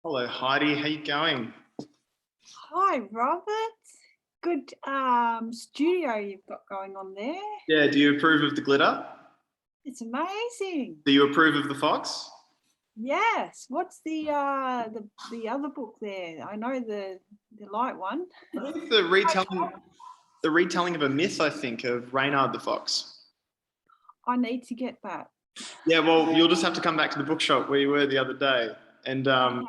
Hello, Heidi. How you going? Hi, Robert. Good studio you've got going on there. Yeah, do you approve of the glitter? It's amazing. Do you approve of the fox? Yes. What's the other book there? I know the light one. I think the retelling of a myth, I think, of Reynard the Fox. I need to get that. Yeah, well, you'll just have to come back to the bookshop where you were the other day, and Okay.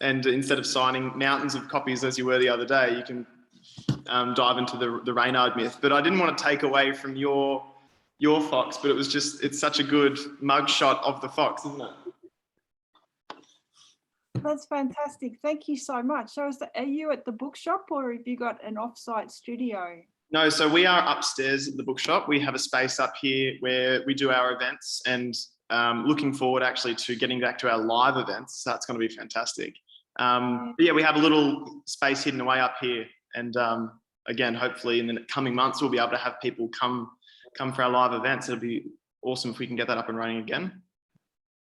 and instead of signing mountains of copies as you were the other day, you can dive into the Reynard myth. But I didn't want to take away from your fox, but it's such a good mugshot of the fox, isn't it? That's fantastic. Thank you so much. So are you at the bookshop or have you got an off-site studio? No, so we are upstairs at the bookshop. We have a space up here where we do our events, and looking forward actually to getting back to our live events. So that's going to be fantastic. But yeah, we have a little space hidden away up here, and again, hopefully in the coming months we'll be able to have people come for our live events. It'll be awesome if we can get that up and running again.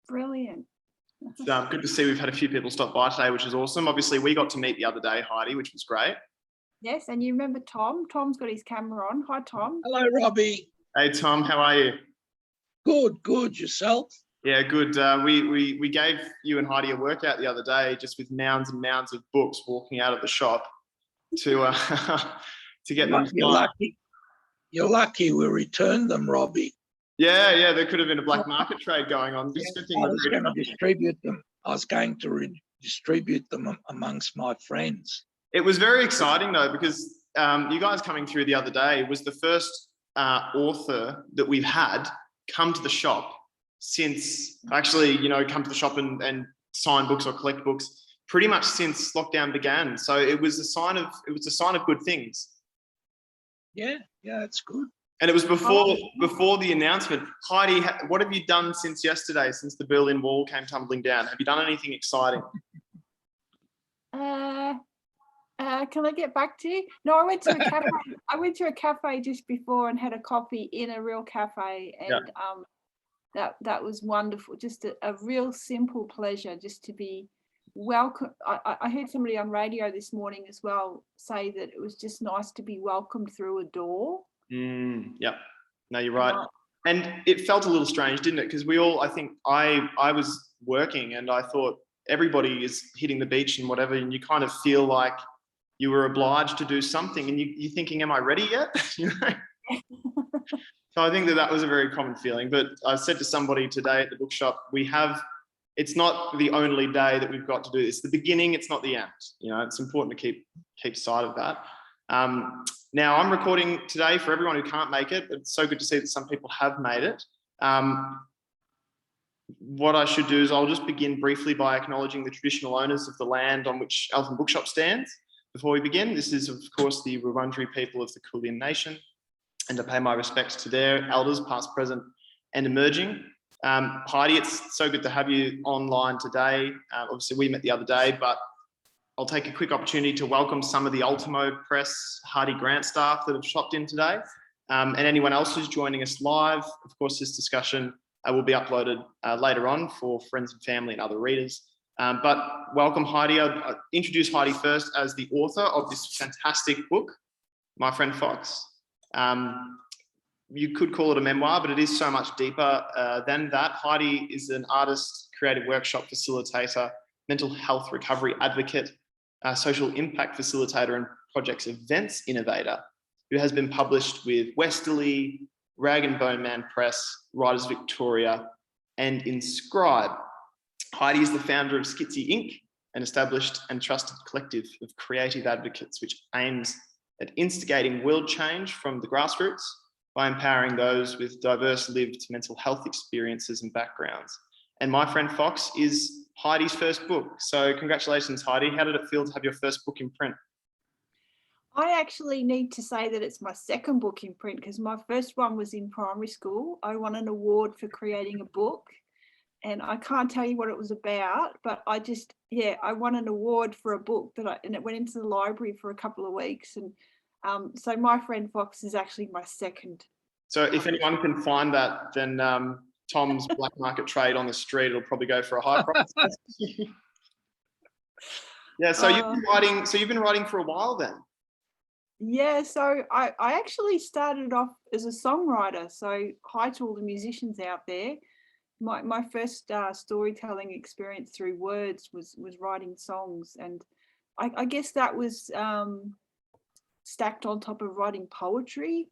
Brilliant. It's good to see we've had a few people stop by today, which is awesome. Obviously, we got to meet the other day, Heidi, which was great. Yes, and you remember Tom? Tom's got his camera on. Hi, Tom. Hello, Robbie. Hey, Tom, how are you? Good. Yourself? Yeah, good. We gave you and Heidi a workout the other day, just with mounds and mounds of books walking out of the shop to get them. You're lucky. You're lucky we returned them, Robbie. Yeah. There could have been a black market trade going on. I was going to distribute them. I was going to distribute them amongst my friends. It was very exciting though, because you guys coming through the other day was the first author that we've had come to the shop since actually, come to the shop and sign books or collect books pretty much since lockdown began. So it was a sign of good things. Yeah, it's good. And it was before the announcement. Heidi, what have you done since yesterday, since the Berlin Wall came tumbling down? Have you done anything exciting? Can I get back to you? No, I went to a cafe. I went to a cafe just before and had a coffee in a real cafe, and that was wonderful. Just a real simple pleasure, just to be welcome. I heard somebody on radio this morning as well say that it was just nice to be welcomed through a door. Yep. No, you're right. And it felt a little strange, didn't it? Because I think I was working and I thought everybody is hitting the beach and whatever, and you kind of feel like you were obliged to do something, and you're thinking, am I ready yet? So I think that was a very common feeling. But I said to somebody today at the bookshop, it's not the only day that we've got to do this. The beginning, it's not the end. It's important to keep sight of that. Now I'm recording today for everyone who can't make it. It's so good to see that some people have made it. What I should do is I'll just begin briefly by acknowledging the traditional owners of the land on which Eltham Bookshop stands. Before we begin, this is of course the Wurundjeri people of the Kulin Nation, and I pay my respects to their elders, past, present, and emerging. Heidi, it's so good to have you online today. Obviously we met the other day, but I'll take a quick opportunity to welcome some of the Ultimo Press Hardy Grant staff that have shopped in today, and anyone else who's joining us live. Of course, this discussion will be uploaded later on for friends and family and other readers. But welcome, Heidi. I'll introduce Heidi first as the author of this fantastic book, My Friend Fox. You could call it a memoir, but it is so much deeper than that. Heidi is an artist, creative workshop facilitator, mental health recovery advocate, social impact facilitator, and projects events innovator, who has been published with Westerly, Rag and Bone Man Press, Writers Victoria, and Inscribe. Heidi is the founder of Schizoaffective Inc., an established and trusted collective of creative advocates which aims at instigating world change from the grassroots by empowering those with diverse lived mental health experiences and backgrounds. And My Friend Fox is Heidi's first book. So congratulations, Heidi. How did it feel to have your first book in print? I actually need to say that it's my second book in print, because my first one was in primary school. I won an award for creating a book, and I can't tell you what it was about, but I won an award for a book and it went into the library for a couple of weeks. And so My Friend Fox is actually my second. So if anyone can find that, then Tom's black market trade on the street, it'll probably go for a high price. Yeah, so you've been writing. So you've been writing for a while then. Yeah, so I actually started off as a songwriter. So hi to all the musicians out there. My first storytelling experience through words was writing songs, and I guess that was stacked on top of writing poetry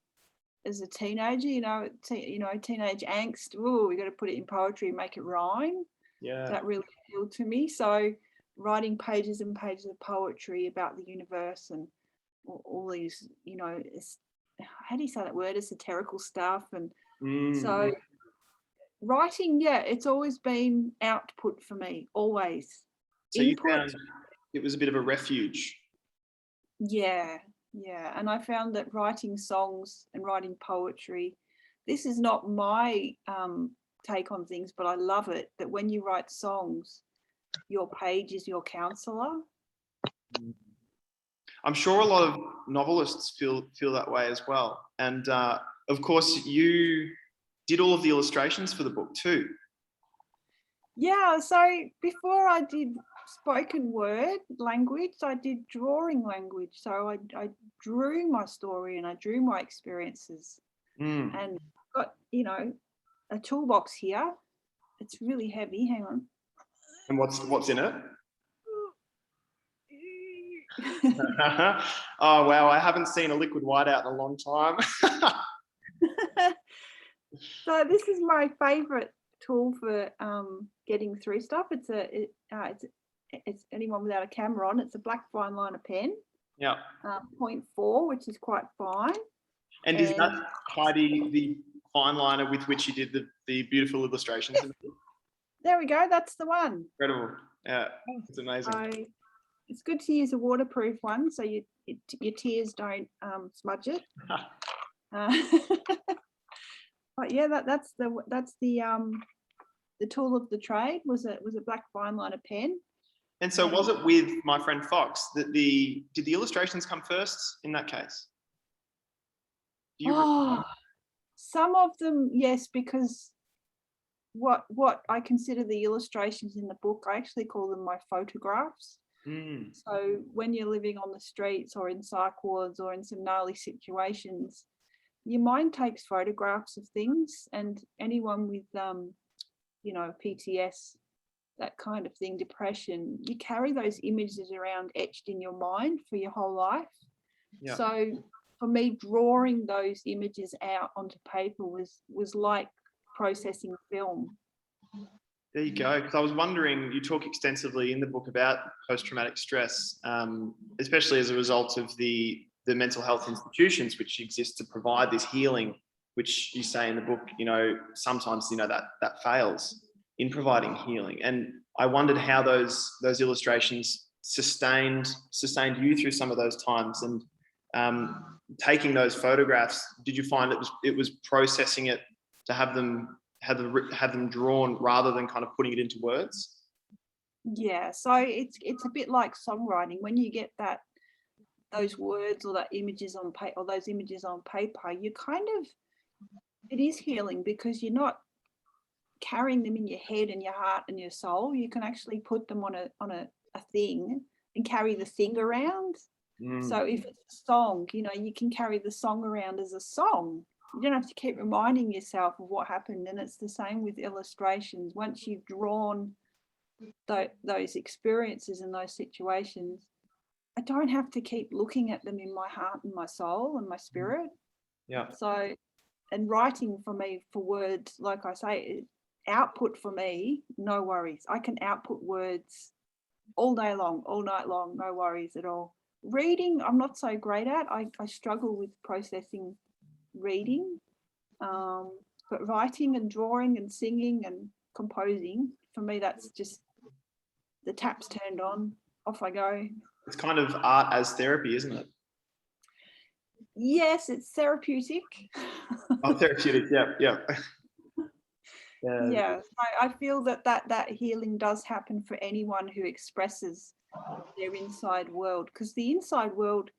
as a teenager. Teenage angst. Oh, we got to put it in poetry and make it rhyme. Yeah. That really appealed to me. So writing pages and pages of poetry about the universe and all these, how do you say that word? Esoterical stuff. And so writing, it's always been output for me, always. So input, you found it was a bit of a refuge. Yeah. And I found that writing songs and writing poetry, this is not my take on things, but I love it, that when you write songs, your page is your counselor. I'm sure a lot of novelists feel that way as well. And of course, you did all of the illustrations for the book too. Yeah, so before I did spoken word language, I did drawing language. So I drew my story and I drew my experiences. And got, a toolbox here. It's really heavy. Hang on. And what's in it? Oh wow, I haven't seen a liquid whiteout in a long time. So this is my favorite tool for getting through stuff. It's anyone without a camera on. It's a black fine liner pen. Yeah. 0.4, which is quite fine. And is that, Heidi, the fine liner with which you did the beautiful illustrations? There we go. That's the one. Incredible. Yeah, it's amazing. It's good to use a waterproof one so your tears don't smudge it. But yeah, that's the tool of the trade was a black fine liner pen. And so was it with my friend Fox that did the illustrations come first in that case? Some of them, yes, because what I consider the illustrations in the book, I actually call them my photographs. So when you're living on the streets or in psych wards or in some gnarly situations, your mind takes photographs of things, and anyone with PTS, that kind of thing, depression, you carry those images around etched in your mind for your whole life. Yeah. So for me, drawing those images out onto paper was like processing film. There you go. Because I was wondering, you talk extensively in the book about post-traumatic stress, especially as a result of the mental health institutions which exist to provide this healing, which you say in the book, sometimes, that fails in providing healing. And I wondered how those illustrations sustained you through some of those times. And taking those photographs, did you find it was processing it to have them drawn rather than kind of putting it into words? Yeah, so it's a bit like songwriting. When you get those words or that images on paper, or those images on paper, you it is healing, because you're not carrying them in your head and your heart and your soul. You can actually put them on a thing and carry the thing around. So if it's a song, you can carry the song around as a song. You don't have to keep reminding yourself of what happened. And it's the same with illustrations. Once you've drawn those experiences and those situations, I don't have to keep looking at them in my heart and my soul and my spirit. Yeah. So, and writing for me, for words, like I say, output for me, no worries. I can output words all day long, all night long, no worries at all. Reading, I'm not so great at. I struggle with processing reading, but writing and drawing and singing and composing, for me, that's just the tap's turned on, off I go. It's kind of art as therapy, isn't it? Yes, it's therapeutic. Oh, therapeutic, yeah. Yeah, I feel that healing does happen for anyone who expresses their inside world, because the inside world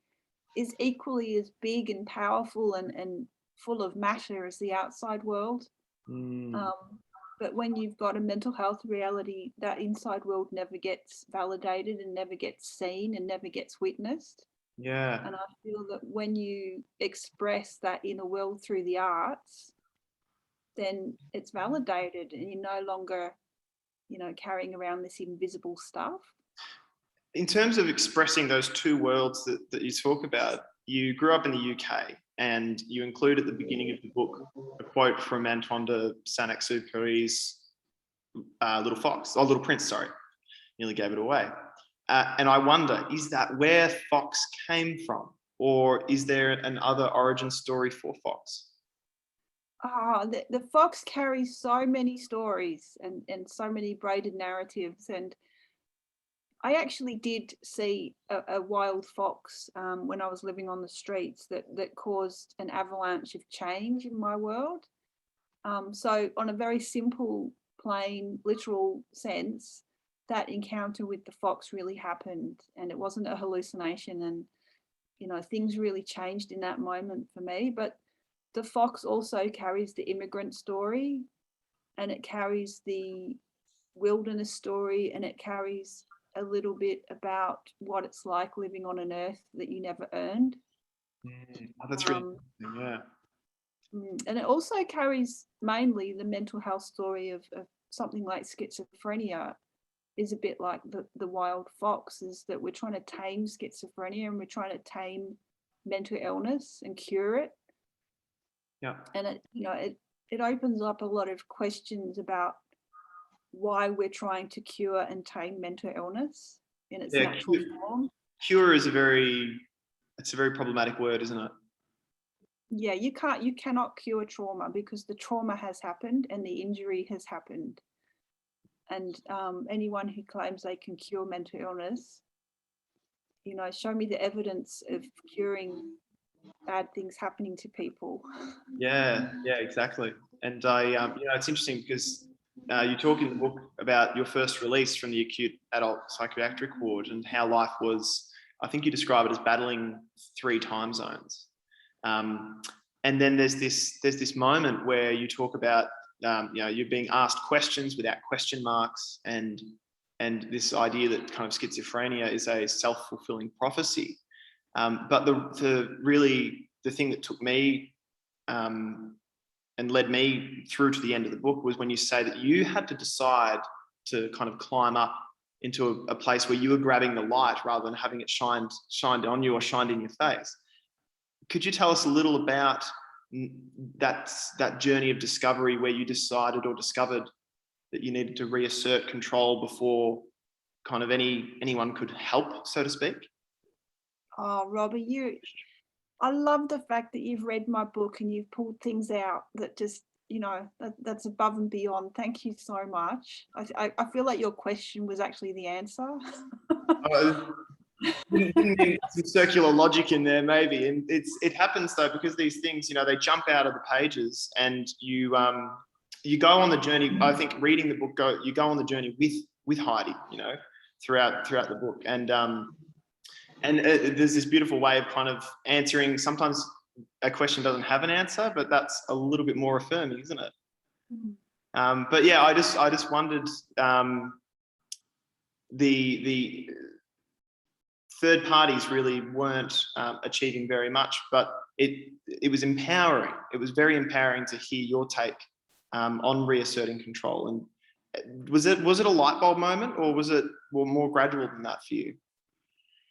is equally as big and powerful and full of matter as the outside world. But when you've got a mental health reality, that inside world never gets validated and never gets seen and never gets witnessed. Yeah. And I feel that when you express that inner world through the arts, then it's validated and you're no longer, you know, carrying around this invisible stuff. In terms of expressing those two worlds that you talk about, you grew up in the UK and you include at the beginning of the book a quote from Antoine de Saint-Exupéry's Little Prince, sorry, nearly gave it away. And I wonder, is that where Fox came from? Or is there another origin story for Fox? The Fox carries so many stories and so many braided narratives. And I actually did see a wild fox when I was living on the streets that caused an avalanche of change in my world. So on a very simple, plain, literal sense, that encounter with the fox really happened, and it wasn't a hallucination, and you know, things really changed in that moment for me. But the fox also carries the immigrant story, and it carries the wilderness story, and it carries a little bit about what it's like living on an earth that you never earned. Oh, that's really interesting, yeah. And it also carries mainly the mental health story of something like schizophrenia. Is a bit like the wild fox, is that we're trying to tame schizophrenia and we're trying to tame mental illness and cure it. Yeah. And it, you know, it opens up a lot of questions about why we're trying to cure and tame mental illness in its natural form. Cure is a very problematic word, isn't it? Yeah, you cannot cure trauma because the trauma has happened and the injury has happened. And anyone who claims they can cure mental illness, you know, show me the evidence of curing bad things happening to people. Yeah, exactly. And I, you know, it's interesting because you talk in the book about your first release from the acute adult psychiatric ward and how life was. I think you describe it as battling 3 time zones. And then there's this moment where you talk about, you know, you're being asked questions without question marks, and this idea that kind of schizophrenia is a self-fulfilling prophecy. But the thing that took me and led me through to the end of the book was when you say that you had to decide to kind of climb up into a place where you were grabbing the light rather than having it shined on you or shined in your face. Could you tell us a little about that journey of discovery where you decided or discovered that you needed to reassert control before kind of anyone could help, so to speak? Oh, Robbie, I love the fact that you've read my book and you've pulled things out that just, you know, that's above and beyond. Thank you so much. I feel like your question was actually the answer. Didn't need some circular logic in there, maybe. And it happens though, because these things, you know, they jump out of the pages, and you go on the journey. I think reading the book, you go on the journey with Heidi, you know, throughout the book, and there's this beautiful way of kind of answering. Sometimes a question doesn't have an answer, but that's a little bit more affirming, isn't it? Mm-hmm. But yeah, I just wondered, the third parties really weren't achieving very much, but it was empowering. It was very empowering to hear your take on reasserting control. And was it a light bulb moment, or was it more gradual than that for you?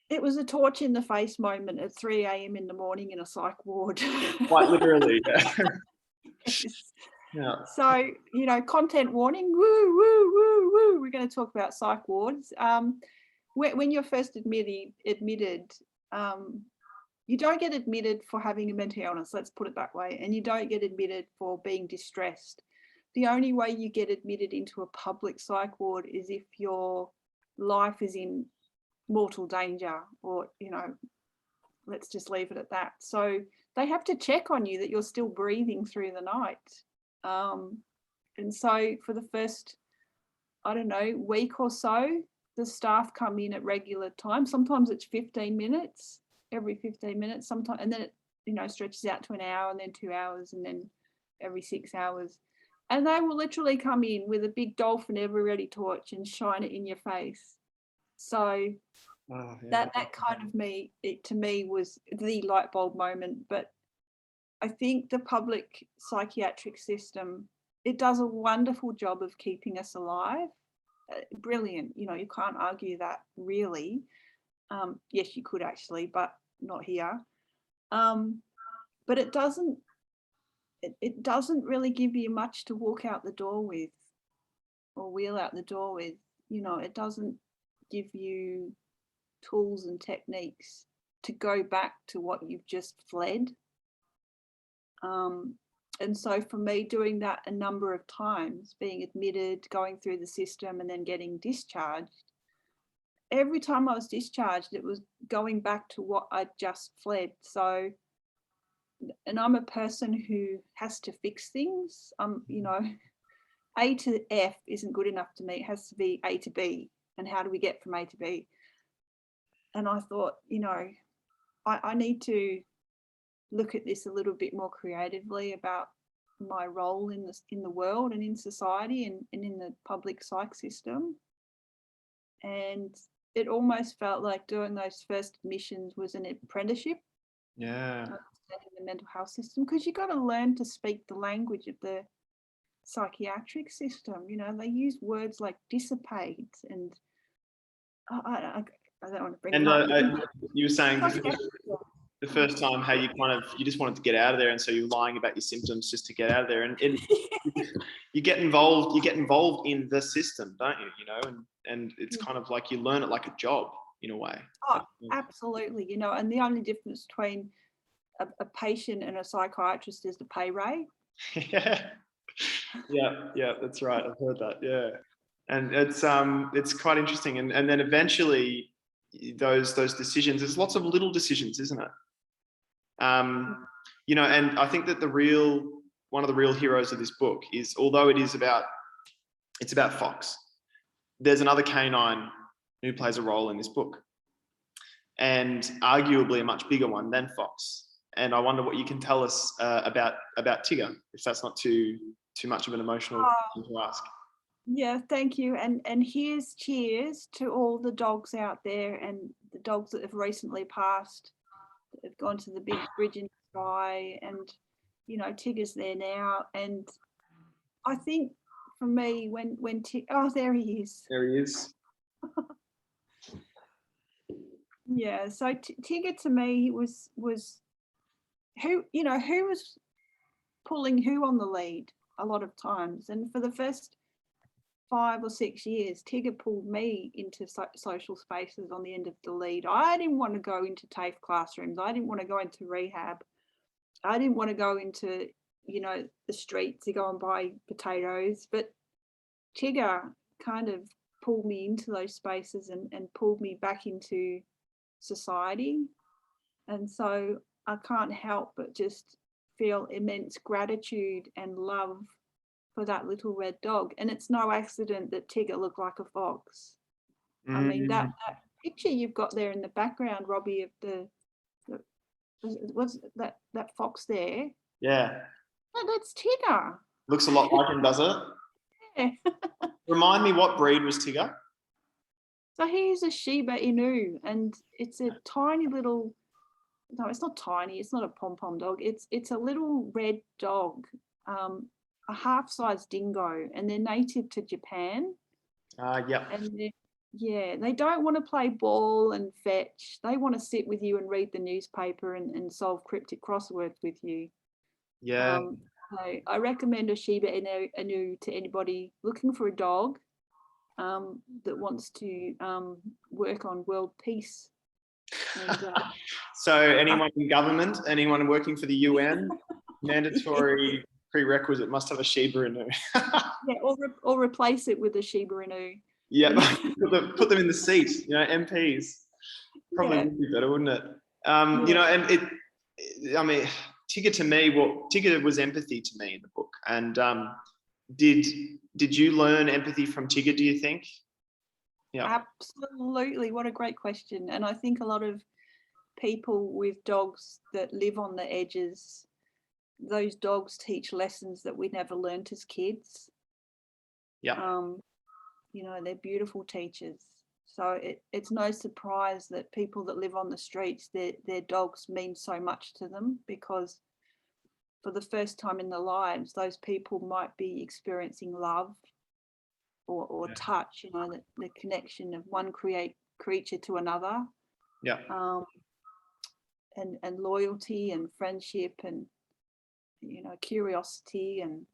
It was a torch in the face moment at 3 a.m. in the morning in a psych ward. Quite literally, yeah. Yes. Yeah. So, you know, content warning, woo, woo, woo, woo. We're going to talk about psych wards. When you're first admitted, you don't get admitted for having a mental illness, let's put it that way, and you don't get admitted for being distressed. The only way you get admitted into a public psych ward is if your life is in mortal danger, or, you know, let's just leave it at that. So they have to check on you that you're still breathing through the night. And so for the first, I don't know, week or so, the staff come in at regular time. Sometimes it's 15 minutes, every 15 minutes, sometimes, and then it, you know, stretches out to an hour, and then 2 hours, and then every 6 hours. And they will literally come in with a big dolphin ever-ready torch and shine it in your face. So that kind of to me was the light bulb moment. But I think the public psychiatric system, it does a wonderful job of keeping us alive. Brilliant, you know, you can't argue that really. Yes, you could actually, but not here. But it doesn't really give you much to walk out the door with or wheel out the door with. You know, it doesn't give you tools and techniques to go back to what you've just fled. And so for me, doing that a number of times, being admitted, going through the system and then getting discharged, every time I was discharged, it was going back to what I'd just fled. So, and I'm a person who has to fix things. You know, A to F isn't good enough to me. It has to be A to B. And how do we get from A to B? And I thought, you know, I need to look at this a little bit more creatively about my role in the world and in society and in the public psych system. And it almost felt like doing those first admissions was an apprenticeship. Yeah. Understanding the mental health system, because you've got to learn to speak the language of the psychiatric system. You know, they use words like dissipate and I don't want to bring and it up. you were saying the first time how you just wanted to get out of there, and so you're lying about your symptoms just to get out of there, and you get involved in the system, don't you? You know, and it's kind of like you learn it like a job in a way. Oh, absolutely. You know, and the only difference between a patient and a psychiatrist is the pay rate. yeah, that's right. I've heard that. Yeah, and it's quite interesting, and then eventually those decisions. There's lots of little decisions, isn't it? You know, and I think that one of the real heroes of this book is, although it's about Fox, there's another canine who plays a role in this book, and arguably a much bigger one than Fox. And I wonder what you can tell us about Tigger, if that's not too much of an emotional thing to ask. Yeah, thank you. And here's cheers to all the dogs out there and the dogs that have recently passed, that have gone to the big bridge in the sky, and you know, Tigger's there now. And I think for me, when there he is. There he is. Yeah, so Tigger to me was who was pulling who on the lead a lot of times. And for the first 5 or 6 years, Tigger pulled me into social spaces on the end of the lead. I didn't want to go into TAFE classrooms. I didn't want to go into rehab. I didn't want to go into, you know, the streets to go and buy potatoes. But Tigger kind of pulled me into those spaces and pulled me back into society. And so I can't help but just feel immense gratitude and love for that little red dog. And it's no accident that Tigger looked like a fox. I mean, that picture you've got there in the background, Robbie, of what's that fox there? Yeah. That's Tigger. Looks a lot like him, does it? Yeah. Remind me, what breed was Tigger? So he's a Shiba Inu, and it's a tiny little, no, it's not tiny, it's not a pom-pom dog. It's a little red dog, a half-size dingo, and they're native to Japan. Yep. And they don't want to play ball and fetch. They want to sit with you and read the newspaper and solve cryptic crosswords with you. Yeah. So I recommend a Shiba Inu to anybody looking for a dog that wants to work on world peace. And, so anyone in government, anyone working for the UN, mandatory prerequisite must have a Shiba Inu. Yeah, or replace it with a Shiba Inu. Yeah, put them in the seat. You know, MPs probably would be better, wouldn't it? You know, and I mean, Tigger to me, Tigger was empathy to me in the book. And did you learn empathy from Tigger, do you think? Yeah. Absolutely. What a great question. And I think a lot of people with dogs that live on the edges those dogs teach lessons that we never learnt as kids. Yeah. You know, they're beautiful teachers. So it's no surprise that people that live on the streets, their dogs mean so much to them, because for the first time in their lives, those people might be experiencing love or touch, you know, the connection of one creature to another. Yeah. And loyalty and friendship and, you know, curiosity and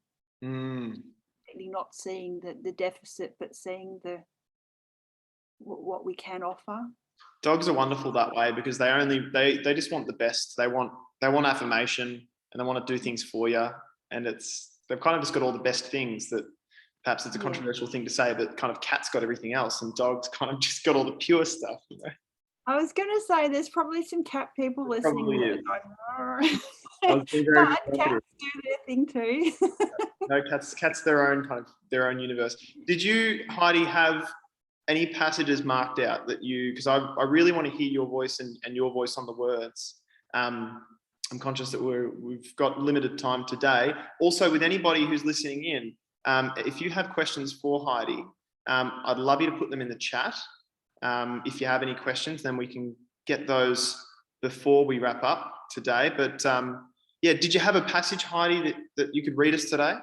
really not seeing the deficit, but seeing what we can offer. Dogs are wonderful that way, because they just want the best. They want affirmation, and they want to do things for you. And they've kind of just got all the best things. That perhaps it's a controversial thing to say, but kind of cats got everything else, and dogs kind of just got all the pure stuff, you know? I was going to say there's probably some cat people listening. But cats do their thing too. No, cats their own universe. Did you, Heidi, have any passages marked out that because I really want to hear your voice and your voice on the words. I'm conscious that we've got limited time today. Also, with anybody who's listening in, if you have questions for Heidi, I'd love you to put them in the chat. If you have any questions, then we can get those before we wrap up today. But did you have a passage, Heidi, that you could read us today?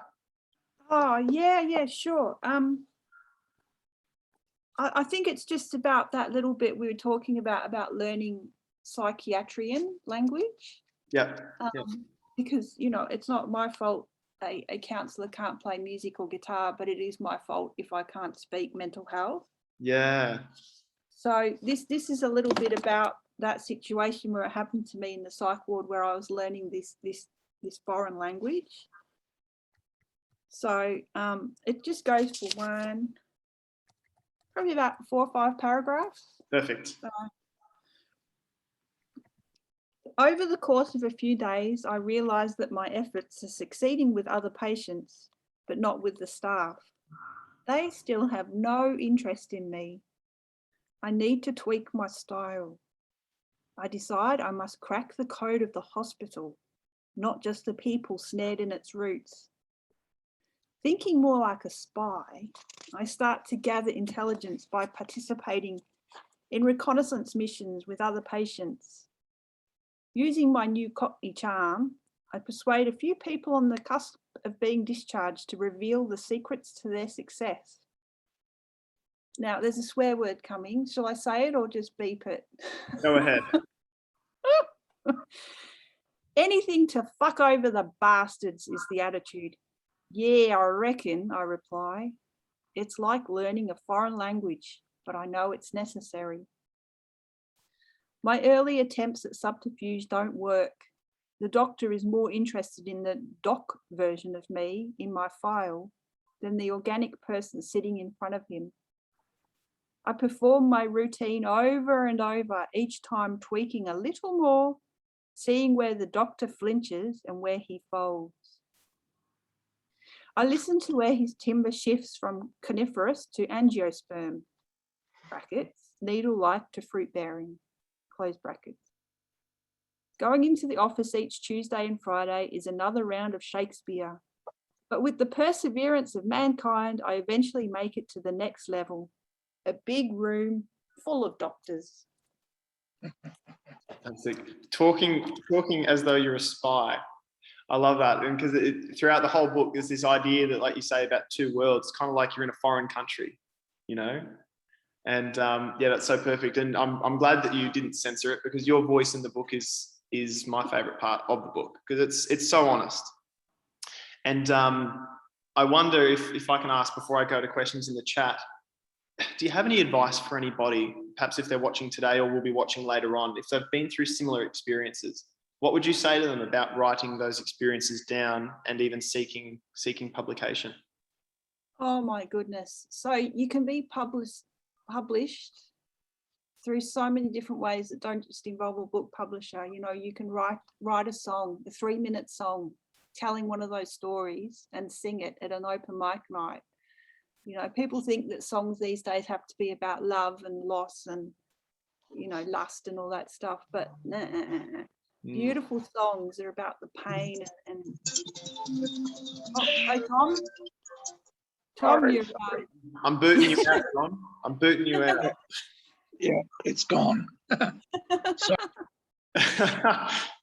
Oh, yeah, sure. I think it's just about that little bit we were talking about learning psychiatrian language. Yeah. Because, you know, it's not my fault a counsellor can't play music or guitar, but it is my fault if I can't speak mental health. Yeah. So this is a little bit about that situation where it happened to me in the psych ward, where I was learning this foreign language. So it just goes for probably about 4 or 5 paragraphs. Perfect. Over the course of a few days, I realised that my efforts are succeeding with other patients, but not with the staff. They still have no interest in me. I need to tweak my style. I decide I must crack the code of the hospital, not just the people snared in its roots. Thinking more like a spy, I start to gather intelligence by participating in reconnaissance missions with other patients. Using my new Cockney charm, I persuade a few people on the cusp of being discharged to reveal the secrets to their success. Now, there's a swear word coming. Shall I say it or just beep it? Go ahead. Anything to fuck over the bastards is the attitude. Yeah, I reckon, I reply. It's like learning a foreign language, but I know it's necessary. My early attempts at subterfuge don't work. The doctor is more interested in the doc version of me in my file than the organic person sitting in front of him. I perform my routine over and over, each time tweaking a little more, seeing where the doctor flinches and where he folds. I listen to where his timber shifts from coniferous to angiosperm, brackets, needle-like to fruit-bearing, close brackets. Going into the office each Tuesday and Friday is another round of Shakespeare. But with the perseverance of mankind, I eventually make it to the next level, a big room full of doctors. Fantastic. Talking as though you're a spy. I love that. And because throughout the whole book, there's this idea that, like you say, about two worlds, kind of like you're in a foreign country, you know? And that's so perfect. And I'm glad that you didn't censor it, because your voice in the book is my favorite part of the book, because it's so honest. And I wonder if I can ask, before I go to questions in the chat, do you have any advice for anybody, perhaps if they're watching today or will be watching later on, if they've been through similar experiences? What would you say to them about writing those experiences down and even seeking publication? Oh my goodness. So you can be published through so many different ways that don't just involve a book publisher. You know, you can write a song, a 3-minute song, telling one of those stories and sing it at an open mic night. You know, people think that songs these days have to be about love and loss and, you know, lust and all that stuff, but nah. Beautiful songs. They're about the pain and oh, hey Tom. Tom, you're I'm booting you out, Tom. I'm booting you out. Yeah, it's gone. So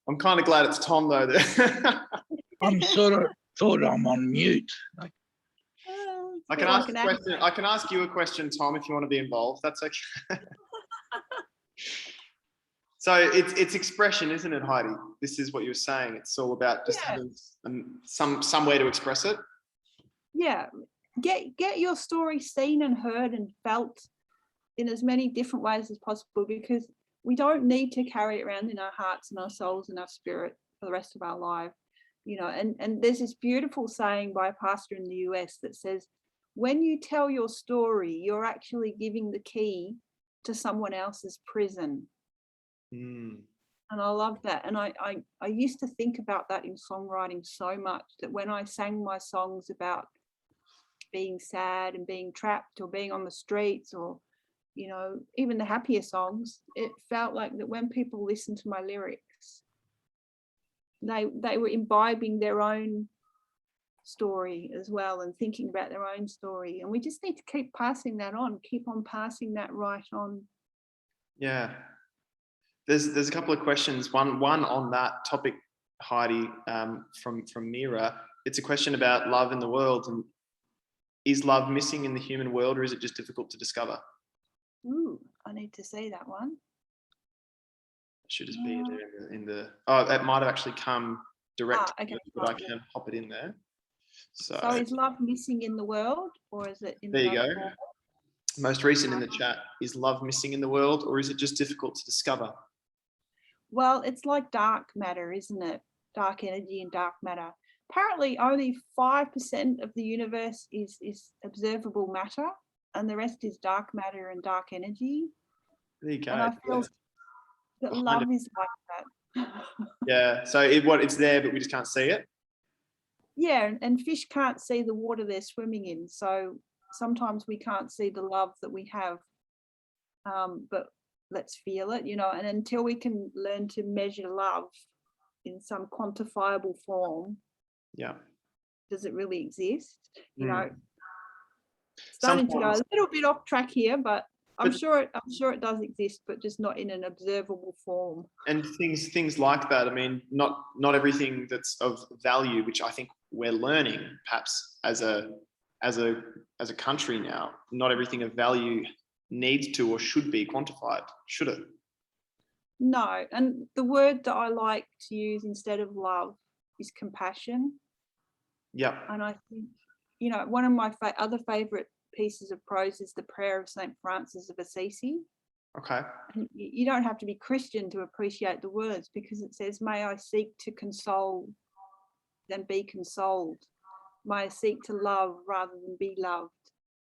I'm kind of glad it's Tom though. I'm sort of thought I'm on mute. Like, I can ask a question. I can ask you a question, Tom, if you want to be involved. That's okay. So it's expression, isn't it, Heidi? This is what you're saying. It's all about just having some way to express it. Yeah, get your story seen and heard and felt in as many different ways as possible, because we don't need to carry it around in our hearts and our souls and our spirit for the rest of our life. You know, and there's this beautiful saying by a pastor in the US that says, when you tell your story, you're actually giving the key to someone else's prison. And I love that. And I used to think about that in songwriting so much, that when I sang my songs about being sad and being trapped or being on the streets, or, you know, even the happier songs, it felt like that when people listened to my lyrics, they were imbibing their own story as well and thinking about their own story. And we just need to keep passing that on, keep on passing that right on. Yeah. There's a couple of questions. One on that topic, Heidi, from Mira. It's a question about love in the world, and is love missing in the human world, or is it just difficult to discover? Ooh, I need to see that one. It should just be there in the. Oh, it might have actually come direct, okay, but I can pop it in there. So is love missing in the world, or is it in there you go. form? Most recent in the chat, is love missing in the world, or is it just difficult to discover? Well, it's like dark matter, isn't it? Dark energy and dark matter. Apparently only 5% of the universe is observable matter, and the rest is dark matter and dark energy. There you go. And I feel that love is like that. Yeah, so it's there, but we just can't see it. Yeah, and fish can't see the water they're swimming in, so sometimes we can't see the love that we have, but let's feel it, you know. And until we can learn to measure love in some quantifiable form, does it really exist? You know, starting to go a little bit off track here, but I'm sure it does exist, but just not in an observable form. And things like that. I mean, not everything that's of value, which I think we're learning, perhaps as a country now, not everything of value needs to or should be quantified, should it? No, and the word that I like to use instead of love is compassion. Yeah. And I think, you know, one of my other favorite pieces of prose is the prayer of St. Francis of Assisi. Okay. And you don't have to be Christian to appreciate the words, because it says, may I seek to console than be consoled. May I seek to love rather than be loved.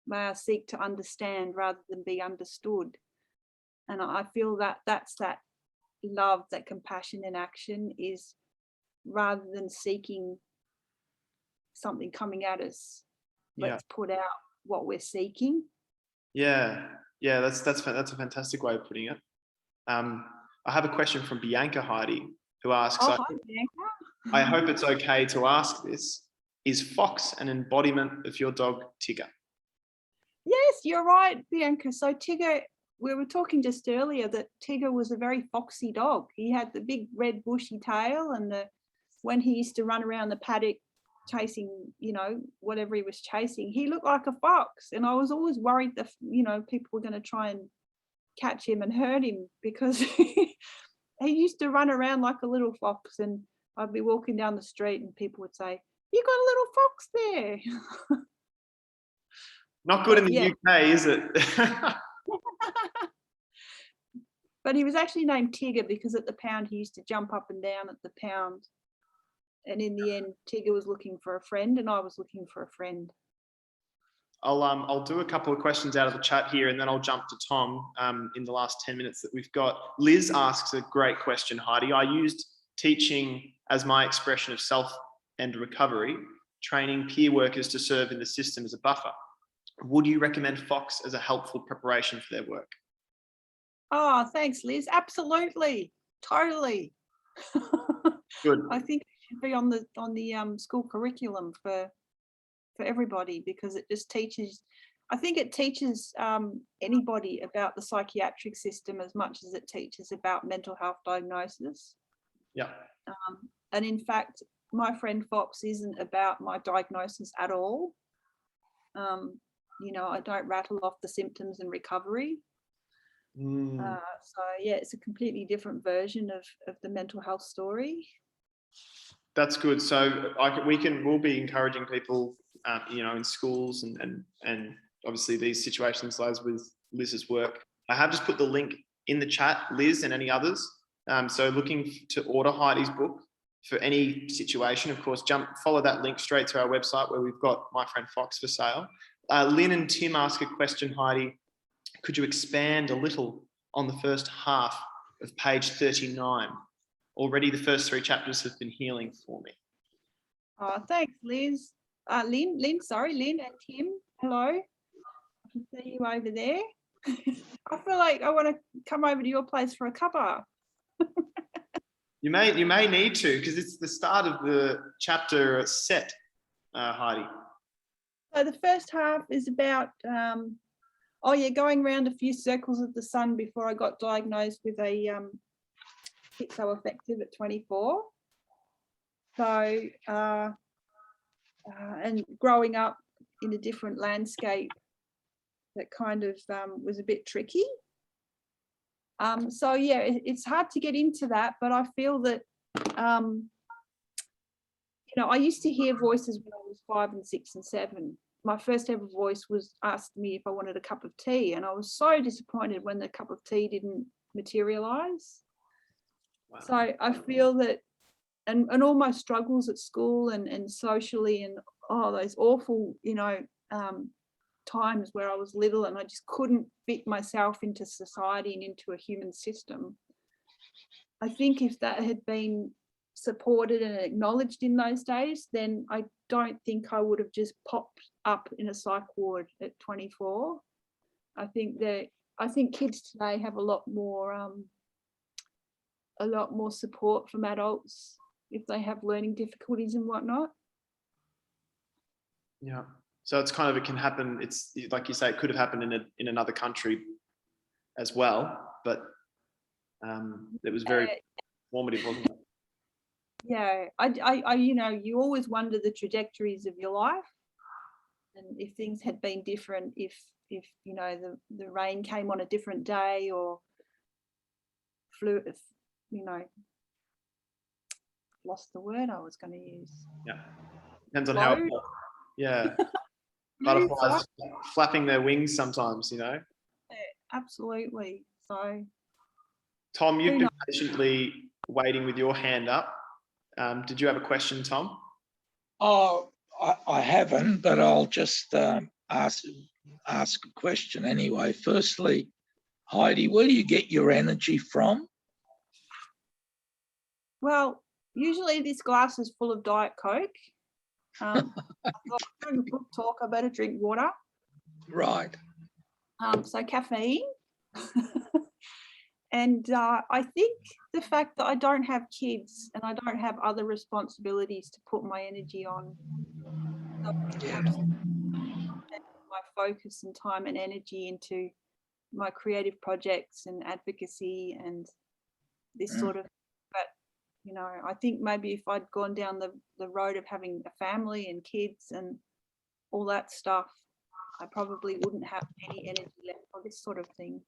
May I seek to understand rather than be understood. And I feel that that's that love, that compassion in action, is rather than seeking something coming at us, let's put out what we're seeking. Yeah, that's a fantastic way of putting it. I have a question from Bianca, Heidi, who asks, hi, Bianca. I hope it's okay to ask this, is Fox an embodiment of your dog Tigger? Yes, you're right, Bianca. So Tigger, we were talking just earlier that Tigger was a very foxy dog. He had the big red bushy tail, and when he used to run around the paddock chasing, you know, whatever he was chasing, he looked like a fox. And I was always worried that, you know, people were going to try and catch him and hurt him, because he used to run around like a little fox. And I'd be walking down the street and people would say, you got a little fox there. Not good in the UK, is it? But he was actually named Tigger because at the pound he used to jump up and down at the pound. And in the end, Tigger was looking for a friend and I was looking for a friend. I'll do a couple of questions out of the chat here, and then I'll jump to Tom in the last 10 minutes that we've got. Liz asks a great question, Heidi. I used teaching as my expression of self and recovery, training peer workers to serve in the system as a buffer. Would you recommend Fox as a helpful preparation for their work? Oh, thanks, Liz. Absolutely. Totally. Good. I think it should be on the school curriculum for everybody, because it just teaches. I think it teaches anybody about the psychiatric system as much as it teaches about mental health diagnosis. Yeah. And in fact, my friend Fox isn't about my diagnosis at all. You know, I don't rattle off the symptoms and recovery. So yeah, it's a completely different version of the mental health story. That's good. So we'll be encouraging people, you know, in schools and obviously these situations lies with Liz's work. I have just put the link in the chat, Liz and any others. So looking to order Heidi's book for any situation, of course, follow that link straight to our website where we've got My Friend Fox for sale. Lynn and Tim ask a question, Heidi. Could you expand a little on the first half of page 39? Already the first 3 chapters have been healing for me. Thanks, Liz. Lynn and Tim, hello. I can see you over there. I feel like I want to come over to your place for a cuppa. You may need to, because it's the start of the chapter set, Heidi. So the first half is about going around a few circles of the sun before I got diagnosed with a Schizoaffective at 24. So and growing up in a different landscape that kind of was a bit tricky. So yeah, it's hard to get into that, but I feel that you know, I used to hear voices when I was 5 and 6 and 7. My first ever voice was asked me if I wanted a cup of tea, and I was so disappointed when the cup of tea didn't materialize. Wow. So I feel that, and all my struggles at school and socially, and those awful, you know, times where I was little and I just couldn't fit myself into society and into a human system. I think if that had been supported and acknowledged in those days, then I don't think I would have just popped up in a psych ward at 24. I think kids today have a lot more support from adults if they have learning difficulties and whatnot. Yeah. So it's kind of, it can happen. It's like you say, it could have happened in another country as well, but it was very formative, wasn't it? Yeah, I you know, you always wonder the trajectories of your life, and if things had been different, if you know the rain came on a different day, or flew, you know, lost the word I was going to use. Yeah, depends on how. Yeah, butterflies flapping their wings sometimes, you know. Yeah, absolutely. So, Tom, you've been patiently waiting with your hand up. Did you have a question, Tom? Oh, I haven't, but I'll just ask a question anyway. Firstly, Heidi, where do you get your energy from? Well, usually this glass is full of Diet Coke. I thought, during the book talk, I better drink water. Right. So caffeine. And I think the fact that I don't have kids and I don't have other responsibilities to put my energy on, Yeah. my focus and time and energy into my creative projects and advocacy and this sort of, but you know, I think maybe if I'd gone down the road of having a family and kids and all that stuff, I probably wouldn't have any energy left for this sort of thing.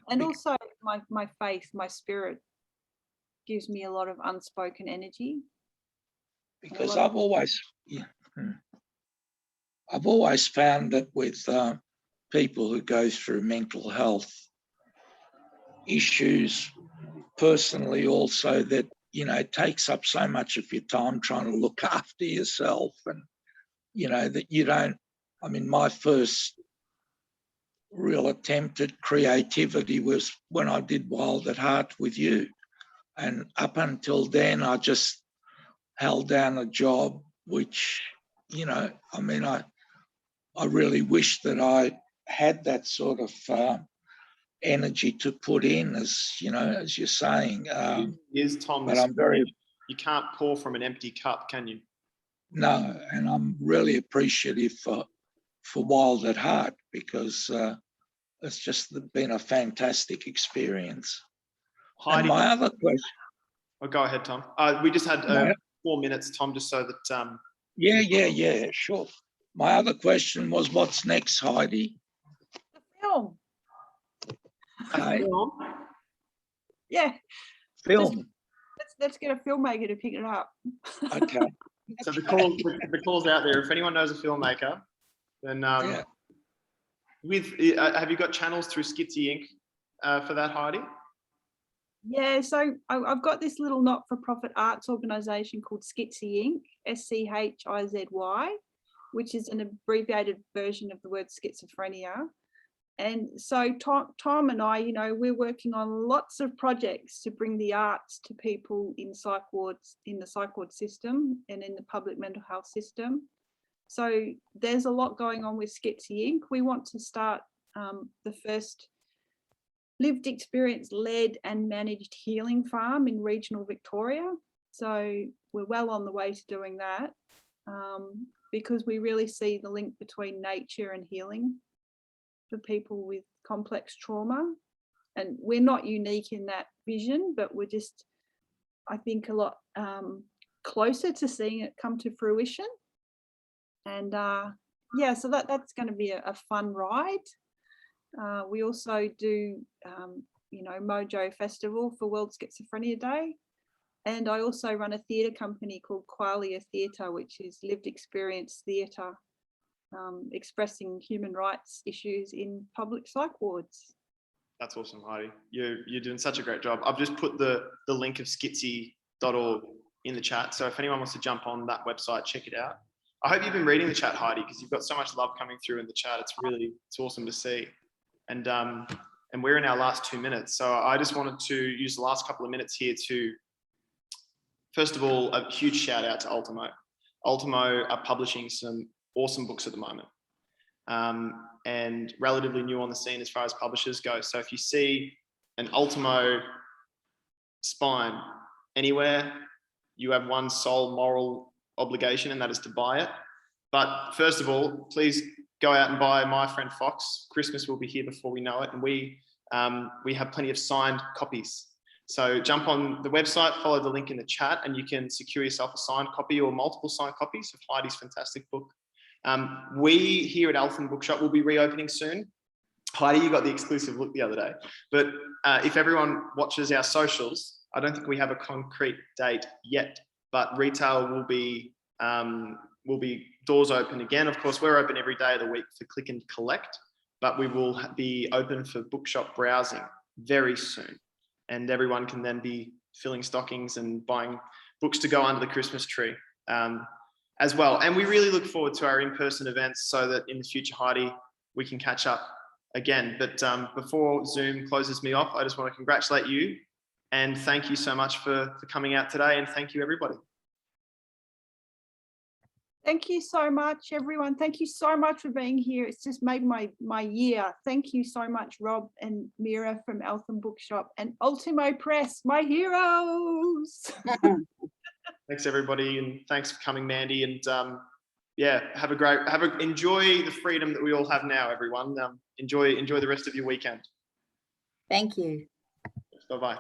And also my faith, my spirit gives me a lot of unspoken energy. Because I've always found that with people who go through mental health issues, personally also, that, you know, it takes up so much of your time trying to look after yourself, and, you know, that you don't, I mean, my first real attempt at creativity was when I did Wild at Heart with you. And up until then, I just held down a job, which, you know, I mean, I really wish that I had that sort of energy to put in, as you know, as you're saying. Is Tom? But I'm very. You can't pour from an empty cup, can you? No, and I'm really appreciative for Wild at Heart, because it's just been a fantastic experience. Heidi, and my other question. Oh, go ahead, Tom. We just had 4 minutes, Tom, just so that. Yeah, sure. My other question was, what's next, Heidi? The film. Film? Yeah. Film. Let's get a filmmaker to pick it up. Okay. So the call's out there. If anyone knows a filmmaker, then have you got channels through Schizoaffective Inc. For that, Heidi? Yeah, so I've got this little not-for-profit arts organisation called Schizoaffective Inc., SCHIZY, which is an abbreviated version of the word schizophrenia. And so Tom and I, we're working on lots of projects to bring the arts to people in psych wards, in the psych ward system and in the public mental health system. So there's a lot going on with Schizoaffective Inc. We want to start the first lived experience led and managed healing farm in regional Victoria. So we're well on the way to doing that, because we really see the link between nature and healing for people with complex trauma. And we're not unique in that vision, but we're just, I think, a lot closer to seeing it come to fruition. And so that's going to be a fun ride. We also do, Mojo Festival for World Schizophrenia Day. And I also run a theatre company called Qualia Theatre, which is lived experience theatre, expressing human rights issues in public psych wards. That's awesome, Heidi. You're doing such a great job. I've just put the link of schizy.org in the chat. So if anyone wants to jump on that website, check it out. I hope you've been reading the chat, Heidi, because you've got so much love coming through in the chat. It's awesome to see. And we're in our last 2 minutes. So I just wanted to use the last couple of minutes here to, first of all, a huge shout out to Ultimo. Ultimo are publishing some awesome books at the moment, and relatively new on the scene as far as publishers go. So if you see an Ultimo spine anywhere, you have one sole moral obligation, and that is to buy it. But first of all, please go out and buy My Friend Fox. Christmas will be here before we know it, and we have plenty of signed copies. So jump on the website, follow the link in the chat, and you can secure yourself a signed copy or multiple signed copies of Heidi's fantastic book. We here at Eltham Bookshop will be reopening soon. Heidi, you got the exclusive look the other day. But if everyone watches our socials, I don't think we have a concrete date yet, but retail will be doors open again. Of course, we're open every day of the week for click and collect, but we will be open for bookshop browsing very soon. And everyone can then be filling stockings and buying books to go under the Christmas tree as well. And we really look forward to our in-person events so that in the future, Heidi, we can catch up again. But before Zoom closes me off, I just want to congratulate you and thank you so much for coming out today, and thank you, everybody. Thank you so much, everyone. Thank you so much for being here. It's just made my year. Thank you so much, Rob and Mira from Eltham Bookshop and Ultimo Press, my heroes. Thanks, everybody, and thanks for coming, Mandy. And enjoy the freedom that we all have now, everyone. Enjoy the rest of your weekend. Thank you. Bye-bye.